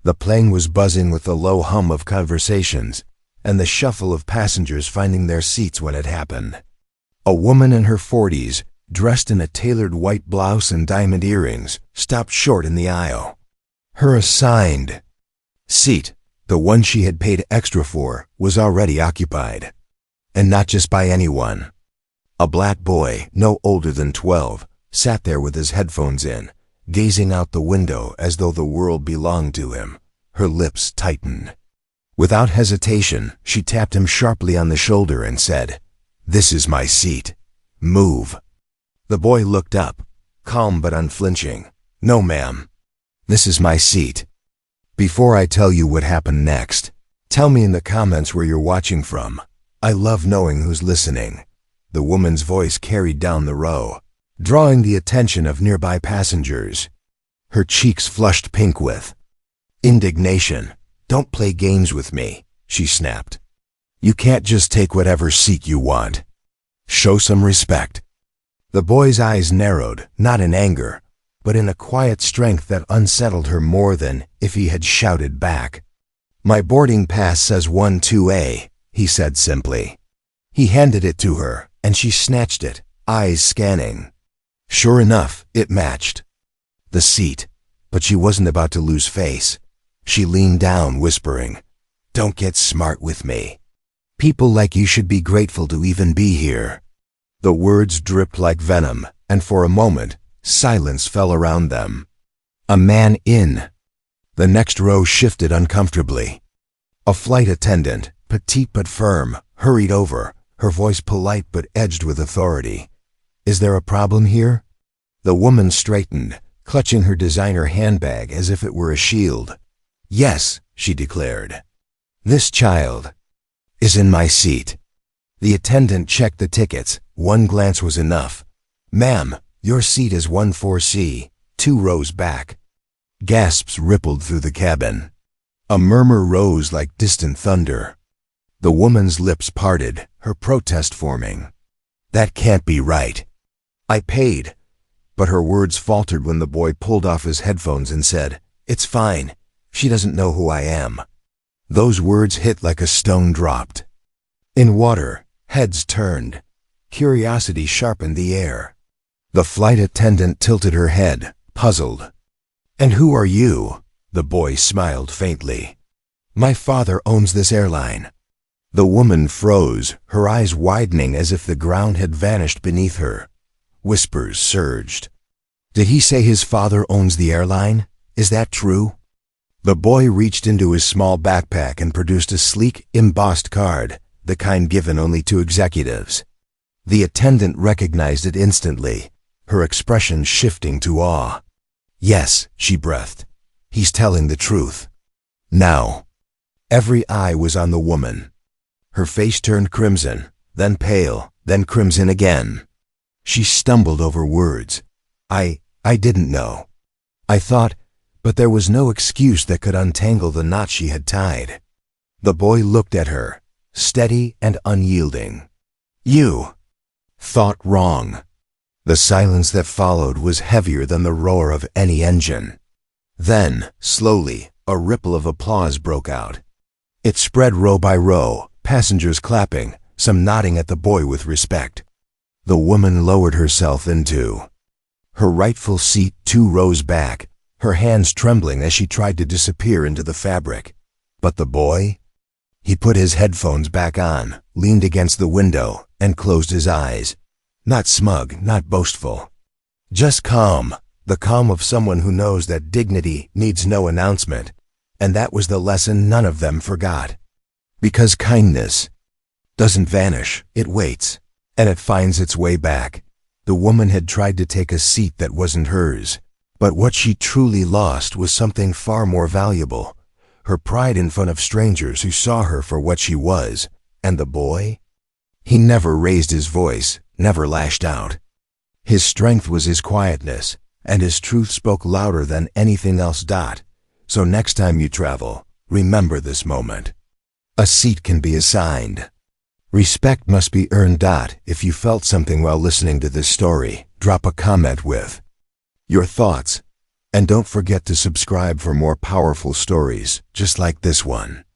The plane was buzzing with the low hum of conversations and the shuffle of passengers finding their seats when it happened. A woman in her 40s, dressed in a tailored white blouse and diamond earrings, stopped short in the aisle. Her assigned seat, the one she had paid extra for, was already occupied. And not just by anyone. A black boy, no older than 12, sat there with his headphones in, gazing out the window as though the world belonged to him. Her lips tightened. Without hesitation, she tapped him sharply on the shoulder and said, "This is my seat. Move." The boy looked up, calm but unflinching. "No, ma'am. This is my seat. Before I tell you what happened next, tell me in the comments where you're watching from. I love knowing who's listening." The woman's voice carried down the row, drawing the attention of nearby passengers. Her cheeks flushed pink with indignation. "Don't play games with me," she snapped. "You can't just take whatever seat you want. Show some respect." The boy's eyes narrowed, not in anger, but in a quiet strength that unsettled her more than if he had shouted back. "My boarding pass says 12A, he said simply. He handed it to her, and she snatched it, eyes scanning. Sure enough, it matched. The seat, but she wasn't about to lose face. She leaned down, whispering, "Don't get smart with me. People like you should be grateful to even be here." The words dripped like venom, and for a moment, silence fell around them. A man in the next row shifted uncomfortably. A flight attendant, petite but firm, hurried over, her voice polite but edged with authority. "Is there a problem here?" The woman straightened, clutching her designer handbag as if it were a shield. "Yes," she declared. "This child is in my seat." The attendant checked the tickets. One glance was enough. "Ma'am, your seat is 14C, 2 rows back." Gasps rippled through the cabin. A murmur rose like distant thunder. The woman's lips parted, her protest forming. "That can't be right. I paid." But her words faltered when the boy pulled off his headphones and said, "It's fine. She doesn't know who I am." Those words hit like a stone dropped. In water, heads turned. Curiosity sharpened the air. The flight attendant tilted her head, puzzled. "And who are you?" The boy smiled faintly. "My father owns this airline." The woman froze, her eyes widening as if the ground had vanished beneath her. Whispers surged. "Did he say his father owns the airline? Is that true?" The boy reached into his small backpack and produced a sleek, embossed card, the kind given only to executives. The attendant recognized it instantly, her expression shifting to awe. "Yes," she breathed. "He's telling the truth." Now, every eye was on the woman. Her face turned crimson, then pale, then crimson again. She stumbled over words. I didn't know. I thought, but there was no excuse that could untangle the knot she had tied." The boy looked at her, steady and unyielding. "You thought wrong." The silence that followed was heavier than the roar of any engine. Then, slowly, a ripple of applause broke out. It spread row by row, passengers clapping, some nodding at the boy with respect. The woman lowered herself into her rightful seat 2 rows back, her hands trembling as she tried to disappear into the fabric. But the boy? He put his headphones back on, leaned against the window, and closed his eyes. Not smug, not boastful. Just calm, the calm of someone who knows that dignity needs no announcement. And that was the lesson none of them forgot. Because kindness doesn't vanish, it waits, and it finds its way back. The woman had tried to take a seat that wasn't hers. But what she truly lost was something far more valuable. Her pride in front of strangers who saw her for what she was. And the boy? He never raised his voice, never lashed out. His strength was his quietness, and his truth spoke louder than anything else. So next time you travel, remember this moment. A seat can be assigned. Respect must be earned. If you felt something while listening to this story, drop a comment with your thoughts. And don't forget to subscribe for more powerful stories just like this one.